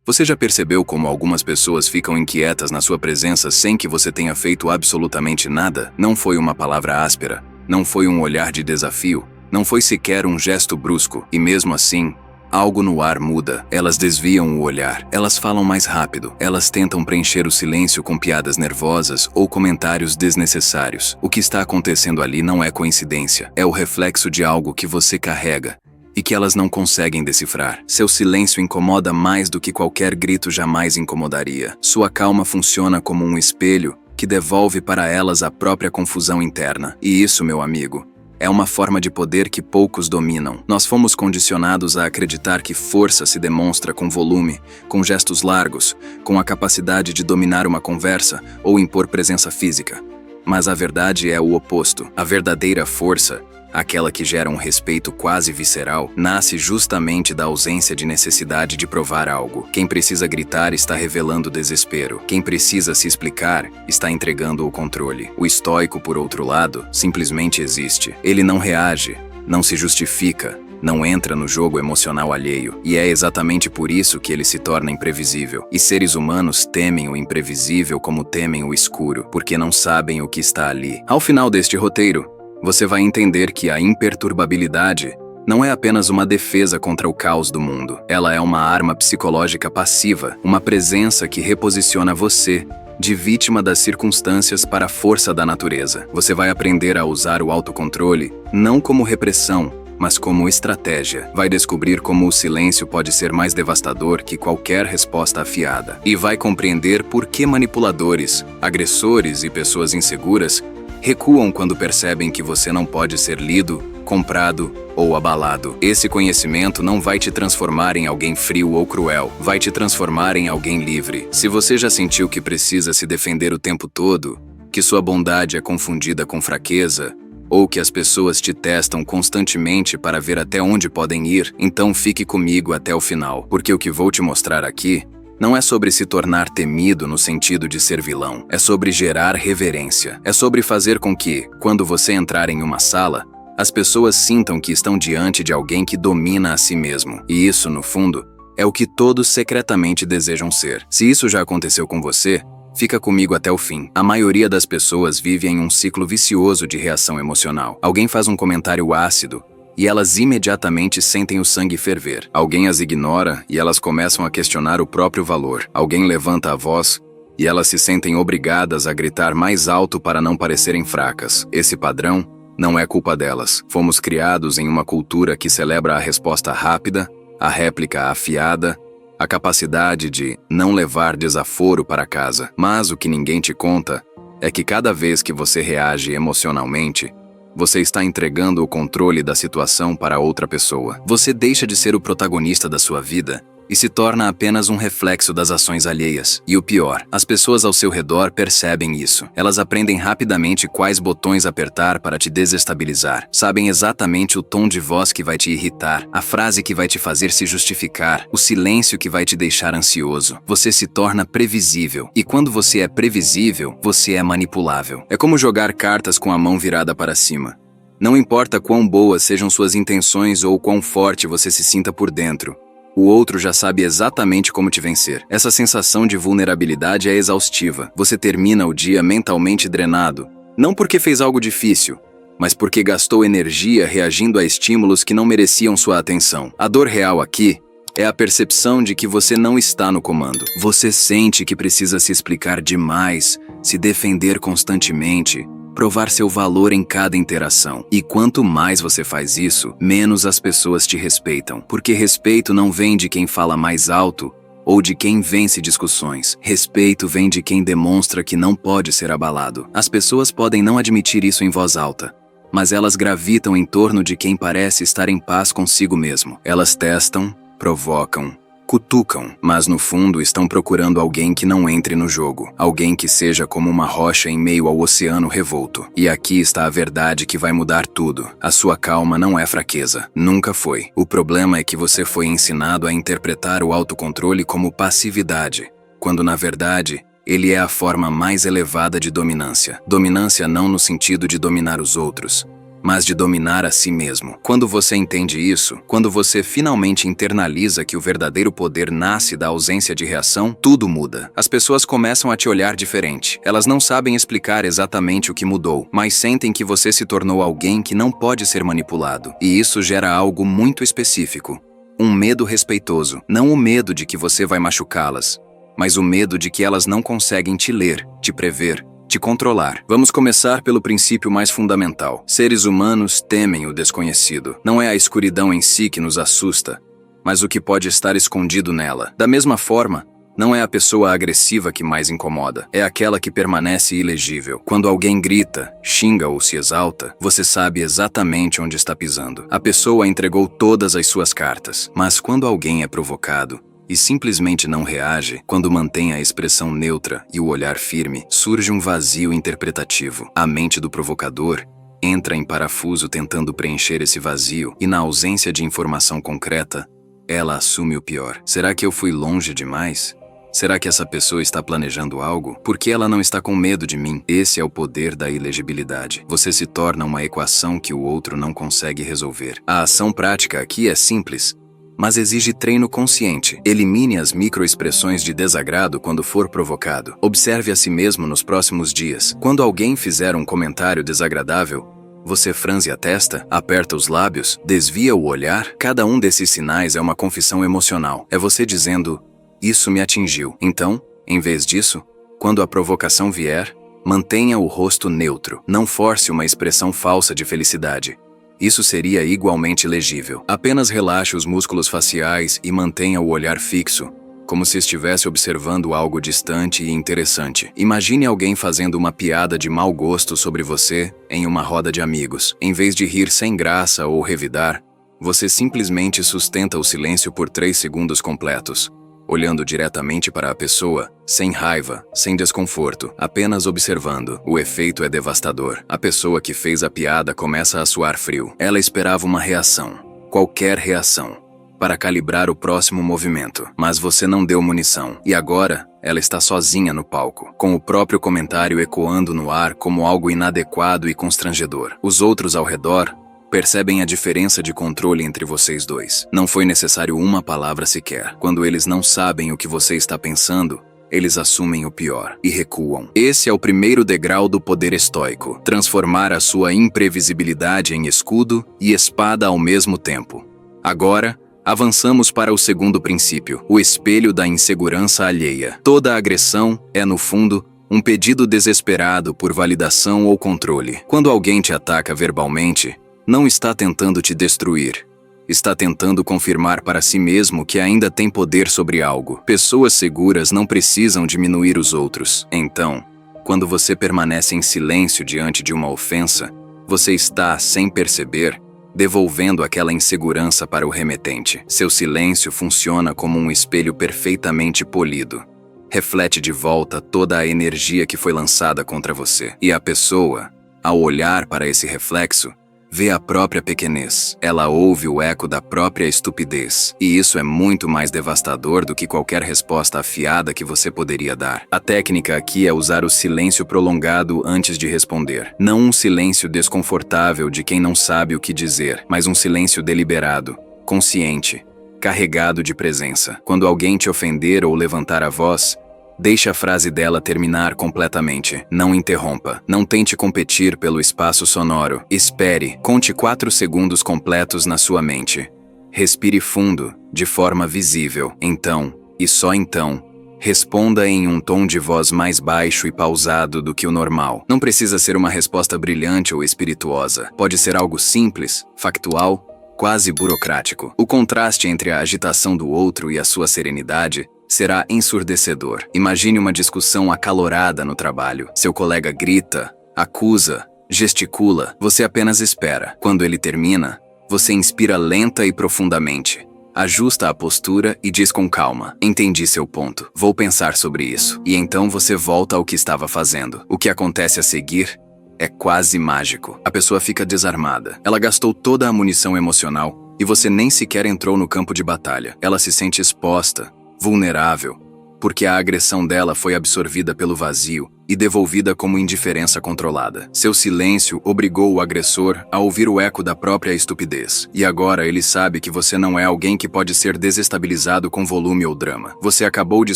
Você já percebeu como algumas pessoas ficam inquietas na sua presença sem que você tenha feito absolutamente nada? Não foi uma palavra áspera, não foi um olhar de desafio, não foi sequer um gesto brusco, e mesmo assim, algo no ar muda. Elas desviam o olhar, elas falam mais rápido, elas tentam preencher o silêncio com piadas nervosas ou comentários desnecessários. O que está acontecendo ali não é coincidência, é o reflexo de algo que você carrega e que elas não conseguem decifrar. Seu silêncio incomoda mais do que qualquer grito jamais incomodaria. Sua calma funciona como um espelho que devolve para elas a própria confusão interna. E isso, meu amigo, é uma forma de poder que poucos dominam. Nós fomos condicionados a acreditar que força se demonstra com volume, com gestos largos, com a capacidade de dominar uma conversa ou impor presença física. Mas a verdade é o oposto. A verdadeira força, aquela que gera um respeito quase visceral, nasce justamente da ausência de necessidade de provar algo. Quem precisa gritar está revelando desespero. Quem precisa se explicar está entregando o controle. O estoico, por outro lado, simplesmente existe. Ele não reage, não se justifica, não entra no jogo emocional alheio. E é exatamente por isso que ele se torna imprevisível. E seres humanos temem o imprevisível como temem o escuro, porque não sabem o que está ali. Ao final deste roteiro, você vai entender que a imperturbabilidade não é apenas uma defesa contra o caos do mundo. Ela é uma arma psicológica passiva, uma presença que reposiciona você de vítima das circunstâncias para a força da natureza. Você vai aprender a usar o autocontrole não como repressão, mas como estratégia. Vai descobrir como o silêncio pode ser mais devastador que qualquer resposta afiada. E vai compreender por que manipuladores, agressores e pessoas inseguras recuam quando percebem que você não pode ser lido, comprado ou abalado. Esse conhecimento não vai te transformar em alguém frio ou cruel, vai te transformar em alguém livre. Se você já sentiu que precisa se defender o tempo todo, que sua bondade é confundida com fraqueza, ou que as pessoas te testam constantemente para ver até onde podem ir, então fique comigo até o final, porque o que vou te mostrar aqui não é sobre se tornar temido no sentido de ser vilão. É sobre gerar reverência. É sobre fazer com que, quando você entrar em uma sala, as pessoas sintam que estão diante de alguém que domina a si mesmo. E isso, no fundo, é o que todos secretamente desejam ser. Se isso já aconteceu com você, fica comigo até o fim. A maioria das pessoas vive em um ciclo vicioso de reação emocional. Alguém faz um comentário ácido, e elas imediatamente sentem o sangue ferver. Alguém as ignora e elas começam a questionar o próprio valor. Alguém levanta a voz e elas se sentem obrigadas a gritar mais alto para não parecerem fracas. Esse padrão não é culpa delas. Fomos criados em uma cultura que celebra a resposta rápida, a réplica afiada, a capacidade de não levar desaforo para casa. Mas o que ninguém te conta é que cada vez que você reage emocionalmente, você está entregando o controle da situação para outra pessoa. Você deixa de ser o protagonista da sua vida e se torna apenas um reflexo das ações alheias. E o pior, as pessoas ao seu redor percebem isso. Elas aprendem rapidamente quais botões apertar para te desestabilizar. Sabem exatamente o tom de voz que vai te irritar, a frase que vai te fazer se justificar, o silêncio que vai te deixar ansioso. Você se torna previsível. E quando você é previsível, você é manipulável. É como jogar cartas com a mão virada para cima. Não importa quão boas sejam suas intenções ou quão forte você se sinta por dentro, o outro já sabe exatamente como te vencer. Essa sensação de vulnerabilidade é exaustiva. Você termina o dia mentalmente drenado, não porque fez algo difícil, mas porque gastou energia reagindo a estímulos que não mereciam sua atenção. A dor real aqui é a percepção de que você não está no comando. Você sente que precisa se explicar demais, se defender constantemente, provar seu valor em cada interação. E quanto mais você faz isso, menos as pessoas te respeitam. Porque respeito não vem de quem fala mais alto ou de quem vence discussões. Respeito vem de quem demonstra que não pode ser abalado. As pessoas podem não admitir isso em voz alta, mas elas gravitam em torno de quem parece estar em paz consigo mesmo. Elas testam, provocam, cutucam, mas no fundo estão procurando alguém que não entre no jogo. Alguém que seja como uma rocha em meio ao oceano revolto. E aqui está a verdade que vai mudar tudo. A sua calma não é fraqueza. Nunca foi. O problema é que você foi ensinado a interpretar o autocontrole como passividade, quando na verdade ele é a forma mais elevada de dominância. Dominância não no sentido de dominar os outros, mas de dominar a si mesmo. Quando você entende isso, quando você finalmente internaliza que o verdadeiro poder nasce da ausência de reação, tudo muda. As pessoas começam a te olhar diferente. Elas não sabem explicar exatamente o que mudou, mas sentem que você se tornou alguém que não pode ser manipulado. E isso gera algo muito específico. Um medo respeitoso. Não o medo de que você vai machucá-las, mas o medo de que elas não conseguem te ler, te prever, te controlar. Vamos começar pelo princípio mais fundamental. Seres humanos temem o desconhecido. Não é a escuridão em si que nos assusta, mas o que pode estar escondido nela. Da mesma forma, não é a pessoa agressiva que mais incomoda, é aquela que permanece ilegível. Quando alguém grita, xinga ou se exalta, você sabe exatamente onde está pisando. A pessoa entregou todas as suas cartas, mas quando alguém é provocado, e simplesmente não reage, quando mantém a expressão neutra e o olhar firme, surge um vazio interpretativo. A mente do provocador entra em parafuso tentando preencher esse vazio e, na ausência de informação concreta, ela assume o pior. Será que eu fui longe demais? Será que essa pessoa está planejando algo? Por que ela não está com medo de mim? Esse é o poder da ilegibilidade. Você se torna uma equação que o outro não consegue resolver. A ação prática aqui é simples, mas exige treino consciente. Elimine as microexpressões de desagrado quando for provocado. Observe a si mesmo nos próximos dias. Quando alguém fizer um comentário desagradável, você franze a testa, aperta os lábios, desvia o olhar. Cada um desses sinais é uma confissão emocional. É você dizendo, isso me atingiu. Então, em vez disso, quando a provocação vier, mantenha o rosto neutro. Não force uma expressão falsa de felicidade. Isso seria igualmente legível. Apenas relaxe os músculos faciais e mantenha o olhar fixo, como se estivesse observando algo distante e interessante. Imagine alguém fazendo uma piada de mau gosto sobre você em uma roda de amigos. Em vez de rir sem graça ou revidar, você simplesmente sustenta o silêncio por 3 segundos completos, olhando diretamente para a pessoa, sem raiva, sem desconforto, apenas observando. O efeito é devastador. A pessoa que fez a piada começa a suar frio. Ela esperava uma reação, qualquer reação, para calibrar o próximo movimento. Mas você não deu munição. E agora, ela está sozinha no palco, com o próprio comentário ecoando no ar como algo inadequado e constrangedor. Os outros ao redor percebem a diferença de controle entre vocês dois. Não foi necessário uma palavra sequer. Quando eles não sabem o que você está pensando, eles assumem o pior e recuam. Esse é o primeiro degrau do poder estoico. Transformar a sua imprevisibilidade em escudo e espada ao mesmo tempo. Agora, avançamos para o segundo princípio, o espelho da insegurança alheia. Toda agressão é, no fundo, um pedido desesperado por validação ou controle. Quando alguém te ataca verbalmente, não está tentando te destruir. Está tentando confirmar para si mesmo que ainda tem poder sobre algo. Pessoas seguras não precisam diminuir os outros. Então, quando você permanece em silêncio diante de uma ofensa, você está, sem perceber, devolvendo aquela insegurança para o remetente. Seu silêncio funciona como um espelho perfeitamente polido. Reflete de volta toda a energia que foi lançada contra você. E a pessoa, ao olhar para esse reflexo, vê a própria pequenez. Ela ouve o eco da própria estupidez. E isso é muito mais devastador do que qualquer resposta afiada que você poderia dar. A técnica aqui é usar o silêncio prolongado antes de responder. Não um silêncio desconfortável de quem não sabe o que dizer, mas um silêncio deliberado, consciente, carregado de presença. Quando alguém te ofender ou levantar a voz, deixe a frase dela terminar completamente. Não interrompa. Não tente competir pelo espaço sonoro. Espere. Conte 4 segundos completos na sua mente. Respire fundo, de forma visível. Então, e só então, responda em um tom de voz mais baixo e pausado do que o normal. Não precisa ser uma resposta brilhante ou espirituosa. Pode ser algo simples, factual, quase burocrático. O contraste entre a agitação do outro e a sua serenidade será ensurdecedor. Imagine uma discussão acalorada no trabalho. Seu colega grita, acusa, gesticula. Você apenas espera. Quando ele termina, você inspira lenta e profundamente. Ajusta a postura e diz com calma: entendi seu ponto. Vou pensar sobre isso. E então você volta ao que estava fazendo. O que acontece a seguir é quase mágico. A pessoa fica desarmada. Ela gastou toda a munição emocional e você nem sequer entrou no campo de batalha. Ela se sente exposta, vulnerável, porque a agressão dela foi absorvida pelo vazio e devolvida como indiferença controlada. Seu silêncio obrigou o agressor a ouvir o eco da própria estupidez. E agora ele sabe que você não é alguém que pode ser desestabilizado com volume ou drama. Você acabou de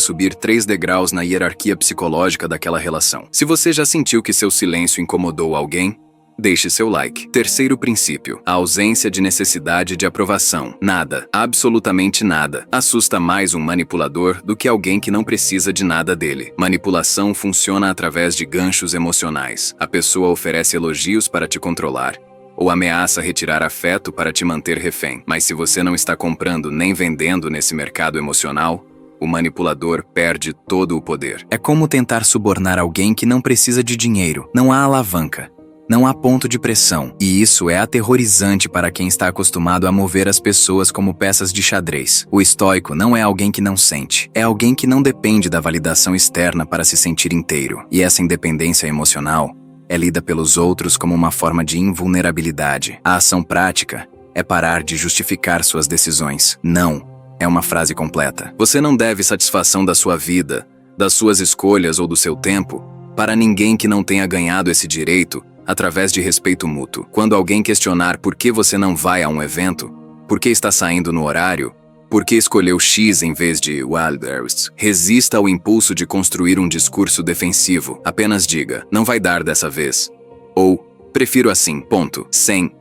subir 3 degraus na hierarquia psicológica daquela relação. Se você já sentiu que seu silêncio incomodou alguém, deixe seu like. Terceiro princípio: a ausência de necessidade de aprovação. Nada, absolutamente nada, assusta mais um manipulador do que alguém que não precisa de nada dele. Manipulação funciona através de ganchos emocionais. A pessoa oferece elogios para te controlar, ou ameaça retirar afeto para te manter refém. Mas se você não está comprando nem vendendo nesse mercado emocional, o manipulador perde todo o poder. É como tentar subornar alguém que não precisa de dinheiro. Não há alavanca. Não há ponto de pressão, e isso é aterrorizante para quem está acostumado a mover as pessoas como peças de xadrez. O estoico não é alguém que não sente, é alguém que não depende da validação externa para se sentir inteiro. E essa independência emocional é lida pelos outros como uma forma de invulnerabilidade. A ação prática é parar de justificar suas decisões. Não é uma frase completa. Você não deve satisfação da sua vida, das suas escolhas ou do seu tempo para ninguém que não tenha ganhado esse direito através de respeito mútuo. Quando alguém questionar por que você não vai a um evento, por que está saindo no horário, por que escolheu X em vez de Wildberries, resista ao impulso de construir um discurso defensivo. Apenas diga, não vai dar dessa vez. Ou, prefiro assim, ponto. Sem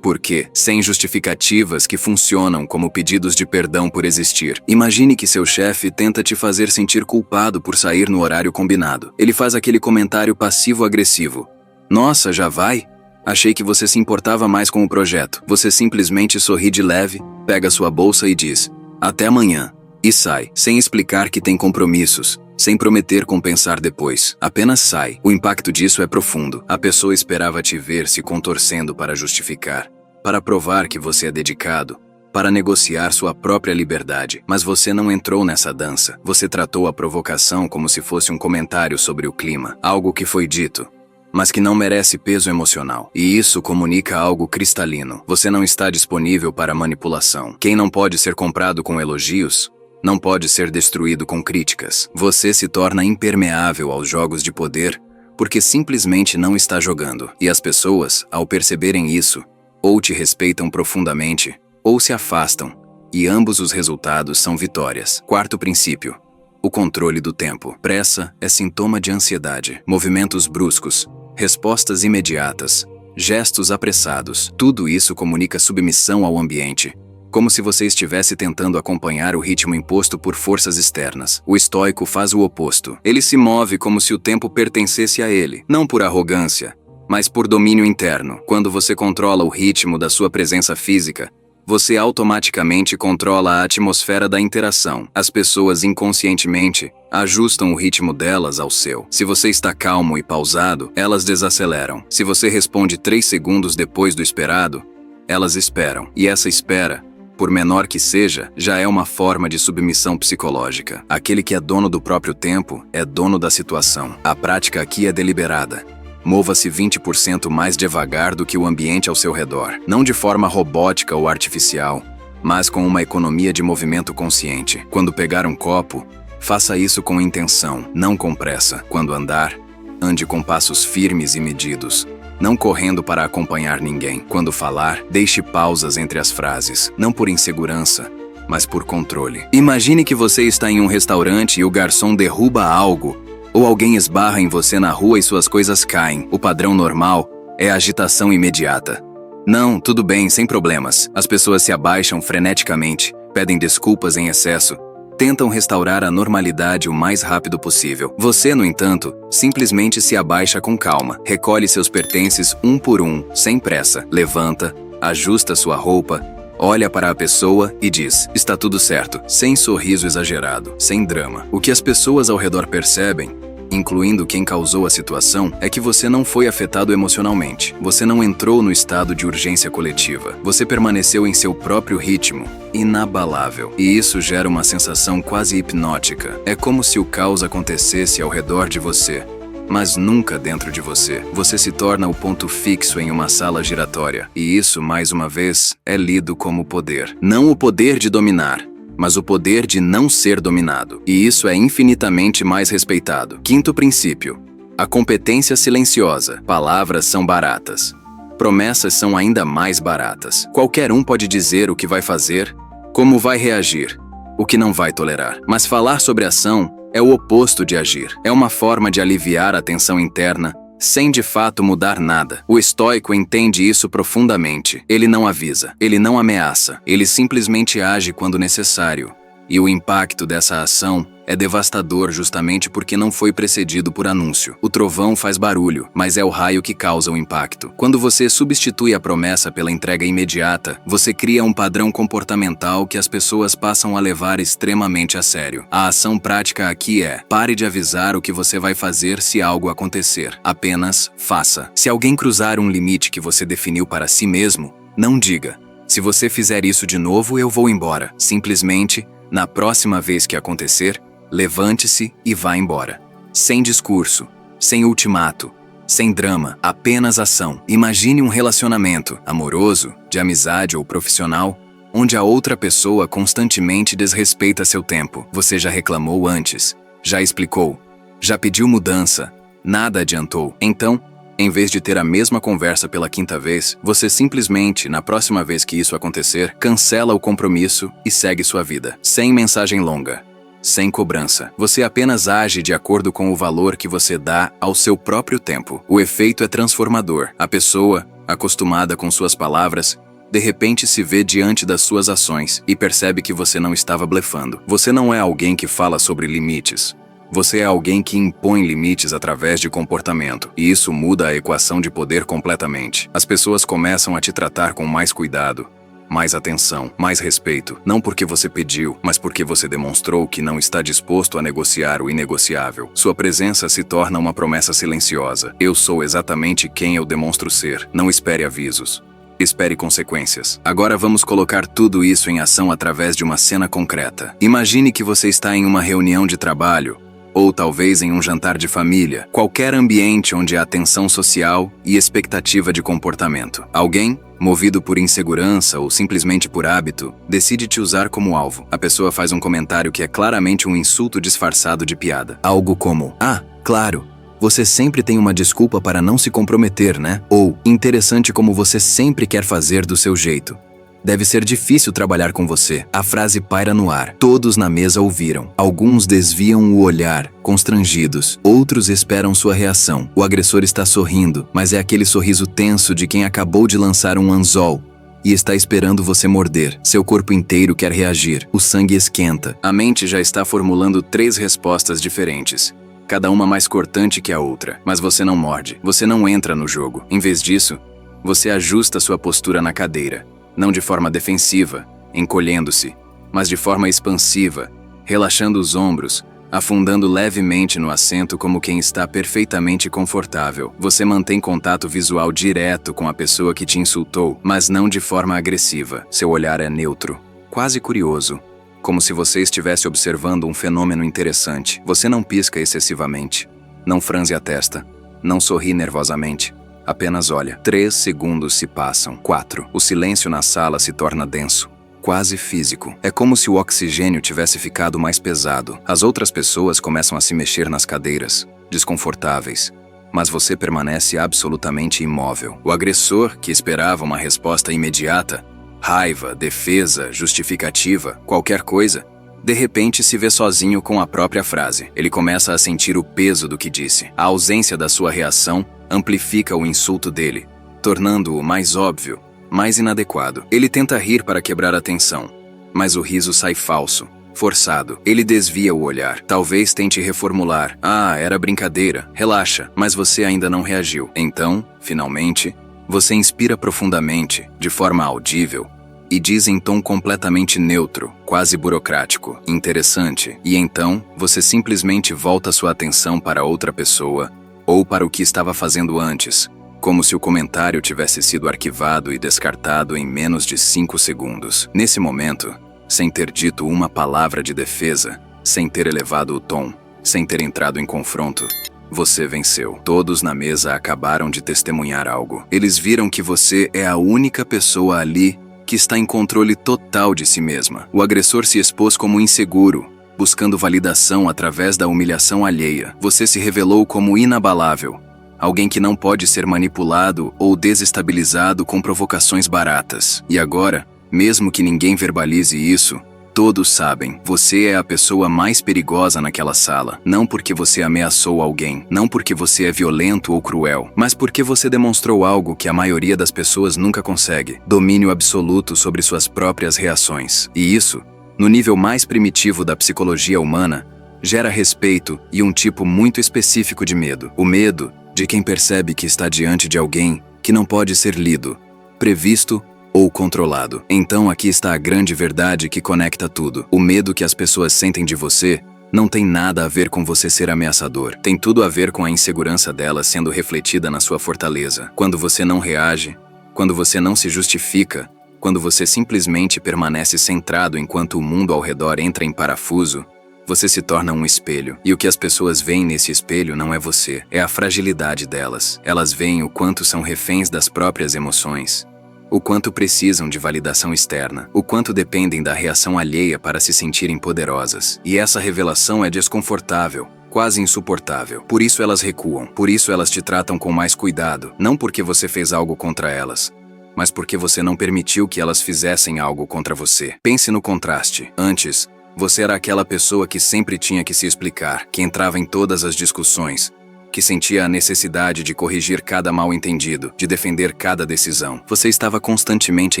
porquê, sem justificativas que funcionam como pedidos de perdão por existir. Imagine que seu chefe tenta te fazer sentir culpado por sair no horário combinado. Ele faz aquele comentário passivo-agressivo. Nossa, já vai? Achei que você se importava mais com o projeto. Você simplesmente sorri de leve, pega sua bolsa e diz, até amanhã, e sai, sem explicar que tem compromissos, sem prometer compensar depois. Apenas sai. O impacto disso é profundo. A pessoa esperava te ver se contorcendo para justificar, para provar que você é dedicado, para negociar sua própria liberdade. Mas você não entrou nessa dança. Você tratou a provocação como se fosse um comentário sobre o clima, algo que foi dito, mas que não merece peso emocional. E isso comunica algo cristalino. Você não está disponível para manipulação. Quem não pode ser comprado com elogios, não pode ser destruído com críticas. Você se torna impermeável aos jogos de poder porque simplesmente não está jogando. E as pessoas, ao perceberem isso, ou te respeitam profundamente, ou se afastam, e ambos os resultados são vitórias. Quarto princípio: o controle do tempo. Pressa é sintoma de ansiedade. Movimentos bruscos, respostas imediatas, gestos apressados. Tudo isso comunica submissão ao ambiente, como se você estivesse tentando acompanhar o ritmo imposto por forças externas. O estoico faz o oposto. Ele se move como se o tempo pertencesse a ele, não por arrogância, mas por domínio interno. Quando você controla o ritmo da sua presença física, você automaticamente controla a atmosfera da interação. As pessoas inconscientemente ajustam o ritmo delas ao seu. Se você está calmo e pausado, elas desaceleram. Se você responde 3 segundos depois do esperado, elas esperam. E essa espera, por menor que seja, já é uma forma de submissão psicológica. Aquele que é dono do próprio tempo é dono da situação. A prática aqui é deliberada. Mova-se 20% mais devagar do que o ambiente ao seu redor. Não de forma robótica ou artificial, mas com uma economia de movimento consciente. Quando pegar um copo, faça isso com intenção, não com pressa. Quando andar, ande com passos firmes e medidos, não correndo para acompanhar ninguém. Quando falar, deixe pausas entre as frases, não por insegurança, mas por controle. Imagine que você está em um restaurante e o garçom derruba algo, ou alguém esbarra em você na rua e suas coisas caem. O padrão normal é a agitação imediata. Não, tudo bem, sem problemas. As pessoas se abaixam freneticamente, pedem desculpas em excesso, tentam restaurar a normalidade o mais rápido possível. Você, no entanto, simplesmente se abaixa com calma, recolhe seus pertences um por um, sem pressa, levanta, ajusta sua roupa, olha para a pessoa e diz, está tudo certo, sem sorriso exagerado, sem drama. O que as pessoas ao redor percebem, incluindo quem causou a situação, é que você não foi afetado emocionalmente. Você não entrou no estado de urgência coletiva. Você permaneceu em seu próprio ritmo, inabalável. E isso gera uma sensação quase hipnótica. É como se o caos acontecesse ao redor de você, mas nunca dentro de você. Você se torna o ponto fixo em uma sala giratória. E isso, mais uma vez, é lido como poder. Não o poder de dominar, mas o poder de não ser dominado. E isso é infinitamente mais respeitado. Quinto princípio: a competência silenciosa. Palavras são baratas. Promessas são ainda mais baratas. Qualquer um pode dizer o que vai fazer, como vai reagir, o que não vai tolerar. Mas falar sobre ação é o oposto de agir. É uma forma de aliviar a tensão interna, sem de fato mudar nada. O estoico entende isso profundamente. Ele não avisa, ele não ameaça, ele simplesmente age quando necessário. E o impacto dessa ação é devastador justamente porque não foi precedido por anúncio. O trovão faz barulho, mas é o raio que causa o impacto. Quando você substitui a promessa pela entrega imediata, você cria um padrão comportamental que as pessoas passam a levar extremamente a sério. A ação prática aqui é: pare de avisar o que você vai fazer se algo acontecer. Apenas faça. Se alguém cruzar um limite que você definiu para si mesmo, não diga: se você fizer isso de novo, eu vou embora. Simplesmente, na próxima vez que acontecer, levante-se e vá embora. Sem discurso, sem ultimato, sem drama, apenas ação. Imagine um relacionamento, amoroso, de amizade ou profissional, onde a outra pessoa constantemente desrespeita seu tempo. Você já reclamou antes, já explicou, já pediu mudança, nada adiantou. Então, em vez de ter a mesma conversa pela quinta vez, você simplesmente, na próxima vez que isso acontecer, cancela o compromisso e segue sua vida. Sem mensagem longa, sem cobrança. Você apenas age de acordo com o valor que você dá ao seu próprio tempo. O efeito é transformador. A pessoa, acostumada com suas palavras, de repente se vê diante das suas ações e percebe que você não estava blefando. Você não é alguém que fala sobre limites. Você é alguém que impõe limites através de comportamento, e isso muda a equação de poder completamente. As pessoas começam a te tratar com mais cuidado, mais atenção, mais respeito, não porque você pediu, mas porque você demonstrou que não está disposto a negociar o inegociável. Sua presença se torna uma promessa silenciosa. Eu sou exatamente quem eu demonstro ser. Não espere avisos. Espere consequências. Agora vamos colocar tudo isso em ação através de uma cena concreta. Imagine que você está em uma reunião de trabalho, ou talvez em um jantar de família, qualquer ambiente onde há tensão social e expectativa de comportamento. Alguém, movido por insegurança ou simplesmente por hábito, decide te usar como alvo. A pessoa faz um comentário que é claramente um insulto disfarçado de piada. Algo como: "Ah, claro, você sempre tem uma desculpa para não se comprometer, né?" Ou: "Interessante como você sempre quer fazer do seu jeito. Deve ser difícil trabalhar com você." A frase paira no ar. Todos na mesa ouviram. Alguns desviam o olhar, constrangidos. Outros esperam sua reação. O agressor está sorrindo, mas é aquele sorriso tenso de quem acabou de lançar um anzol e está esperando você morder. Seu corpo inteiro quer reagir. O sangue esquenta. A mente já está formulando 3 respostas diferentes, cada uma mais cortante que a outra. Mas você não morde. Você não entra no jogo. Em vez disso, você ajusta sua postura na cadeira. Não de forma defensiva, encolhendo-se, mas de forma expansiva, relaxando os ombros, afundando levemente no assento como quem está perfeitamente confortável. Você mantém contato visual direto com a pessoa que te insultou, mas não de forma agressiva. Seu olhar é neutro, quase curioso, como se você estivesse observando um fenômeno interessante. Você não pisca excessivamente, não franze a testa, não sorri nervosamente. Apenas olha. 3 segundos se passam. 4. O silêncio na sala se torna denso, quase físico. É como se o oxigênio tivesse ficado mais pesado. As outras pessoas começam a se mexer nas cadeiras, desconfortáveis, mas você permanece absolutamente imóvel. O agressor, que esperava uma resposta imediata, raiva, defesa, justificativa, qualquer coisa, de repente se vê sozinho com a própria frase. Ele começa a sentir o peso do que disse. A ausência da sua reação amplifica o insulto dele, tornando-o mais óbvio, mais inadequado. Ele tenta rir para quebrar a tensão, mas o riso sai falso, forçado. Ele desvia o olhar. Talvez tente reformular: "Ah, era brincadeira, relaxa." Mas você ainda não reagiu. Então, finalmente, você inspira profundamente, de forma audível, e diz em tom completamente neutro, quase burocrático: "Interessante." E então, você simplesmente volta sua atenção para outra pessoa, ou para o que estava fazendo antes, como se o comentário tivesse sido arquivado e descartado em menos de 5 segundos. Nesse momento, sem ter dito uma palavra de defesa, sem ter elevado o tom, sem ter entrado em confronto, você venceu. Todos na mesa acabaram de testemunhar algo. Eles viram que você é a única pessoa ali que está em controle total de si mesma. O agressor se expôs como inseguro, buscando validação através da humilhação alheia. Você se revelou como inabalável, alguém que não pode ser manipulado ou desestabilizado com provocações baratas. E agora, mesmo que ninguém verbalize isso, todos sabem, você é a pessoa mais perigosa naquela sala. Não porque você ameaçou alguém, não porque você é violento ou cruel, mas porque você demonstrou algo que a maioria das pessoas nunca consegue: domínio absoluto sobre suas próprias reações. E isso, no nível mais primitivo da psicologia humana, gera respeito e um tipo muito específico de medo. O medo de quem percebe que está diante de alguém que não pode ser lido, previsto ou controlado. Então aqui está a grande verdade que conecta tudo. O medo que as pessoas sentem de você não tem nada a ver com você ser ameaçador. Tem tudo a ver com a insegurança delas sendo refletida na sua fortaleza. Quando você não reage, quando você não se justifica, quando você simplesmente permanece centrado enquanto o mundo ao redor entra em parafuso, você se torna um espelho. E o que as pessoas veem nesse espelho não é você, é a fragilidade delas. Elas veem o quanto são reféns das próprias emoções, o quanto precisam de validação externa, o quanto dependem da reação alheia para se sentirem poderosas. E essa revelação é desconfortável, quase insuportável. Por isso elas recuam, por isso elas te tratam com mais cuidado, não porque você fez algo contra elas, mas porque você não permitiu que elas fizessem algo contra você. Pense no contraste. Antes, você era aquela pessoa que sempre tinha que se explicar, que entrava em todas as discussões, que sentia a necessidade de corrigir cada mal-entendido, de defender cada decisão. Você estava constantemente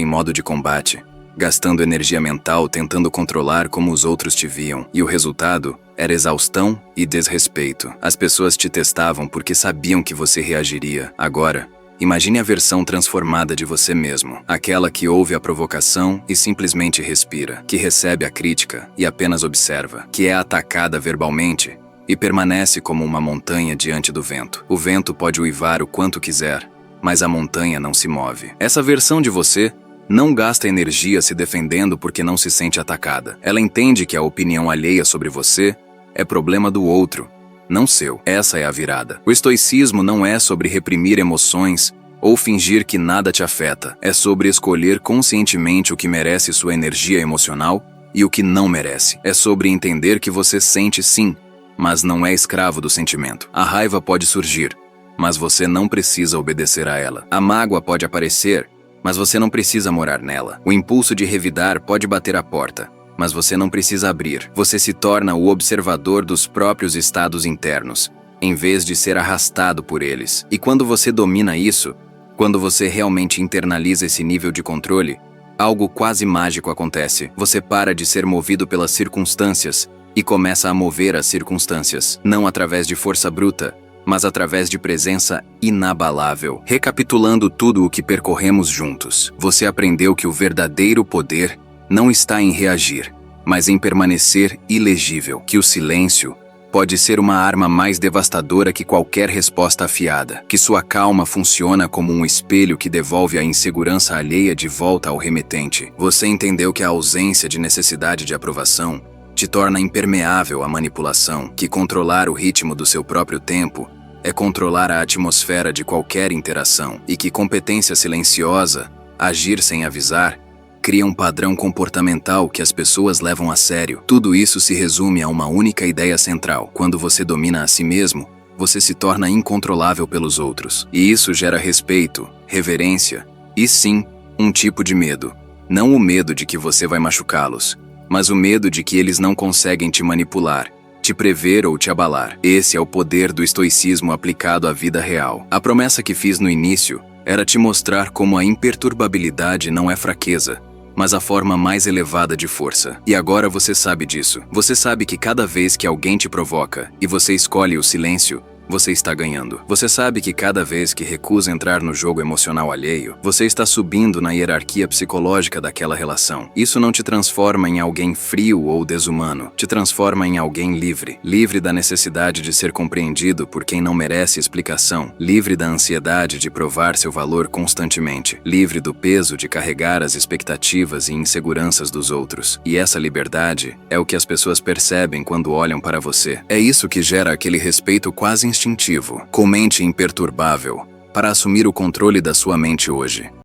em modo de combate, gastando energia mental tentando controlar como os outros te viam, e o resultado era exaustão e desrespeito. As pessoas te testavam porque sabiam que você reagiria. Agora, imagine a versão transformada de você mesmo, aquela que ouve a provocação e simplesmente respira, que recebe a crítica e apenas observa, que é atacada verbalmente e permanece como uma montanha diante do vento. O vento pode uivar o quanto quiser, mas a montanha não se move. Essa versão de você não gasta energia se defendendo porque não se sente atacada. Ela entende que a opinião alheia sobre você é problema do outro, não seu. Essa é a virada. O estoicismo não é sobre reprimir emoções ou fingir que nada te afeta. É sobre escolher conscientemente o que merece sua energia emocional e o que não merece. É sobre entender que você sente sim, mas não é escravo do sentimento. A raiva pode surgir, mas você não precisa obedecer a ela. A mágoa pode aparecer, mas você não precisa morar nela. O impulso de revidar pode bater a porta, mas você não precisa abrir. Você se torna o observador dos próprios estados internos, em vez de ser arrastado por eles. E quando você domina isso, quando você realmente internaliza esse nível de controle, algo quase mágico acontece. Você para de ser movido pelas circunstâncias e começa a mover as circunstâncias, não através de força bruta, mas através de presença inabalável. Recapitulando tudo o que percorremos juntos, você aprendeu que o verdadeiro poder não está em reagir, mas em permanecer ilegível, que o silêncio pode ser uma arma mais devastadora que qualquer resposta afiada, que sua calma funciona como um espelho que devolve a insegurança alheia de volta ao remetente. Você entendeu que a ausência de necessidade de aprovação te torna impermeável à manipulação, que controlar o ritmo do seu próprio tempo é controlar a atmosfera de qualquer interação, e que competência silenciosa, agir sem avisar, cria um padrão comportamental que as pessoas levam a sério. Tudo isso se resume a uma única ideia central: quando você domina a si mesmo, você se torna incontrolável pelos outros. E isso gera respeito, reverência e sim, um tipo de medo. Não o medo de que você vai machucá-los, mas o medo de que eles não conseguem te manipular, te prever ou te abalar. Esse é o poder do estoicismo aplicado à vida real. A promessa que fiz no início era te mostrar como a imperturbabilidade não é fraqueza, mas a forma mais elevada de força. E agora você sabe disso. Você sabe que cada vez que alguém te provoca e você escolhe o silêncio, você está ganhando. Você sabe que cada vez que recusa entrar no jogo emocional alheio, você está subindo na hierarquia psicológica daquela relação. Isso não te transforma em alguém frio ou desumano, te transforma em alguém livre. Livre da necessidade de ser compreendido por quem não merece explicação, livre da ansiedade de provar seu valor constantemente, livre do peso de carregar as expectativas e inseguranças dos outros. E essa liberdade é o que as pessoas percebem quando olham para você. É isso que gera aquele respeito quase instintivo, com mente imperturbável, para assumir o controle da sua mente hoje.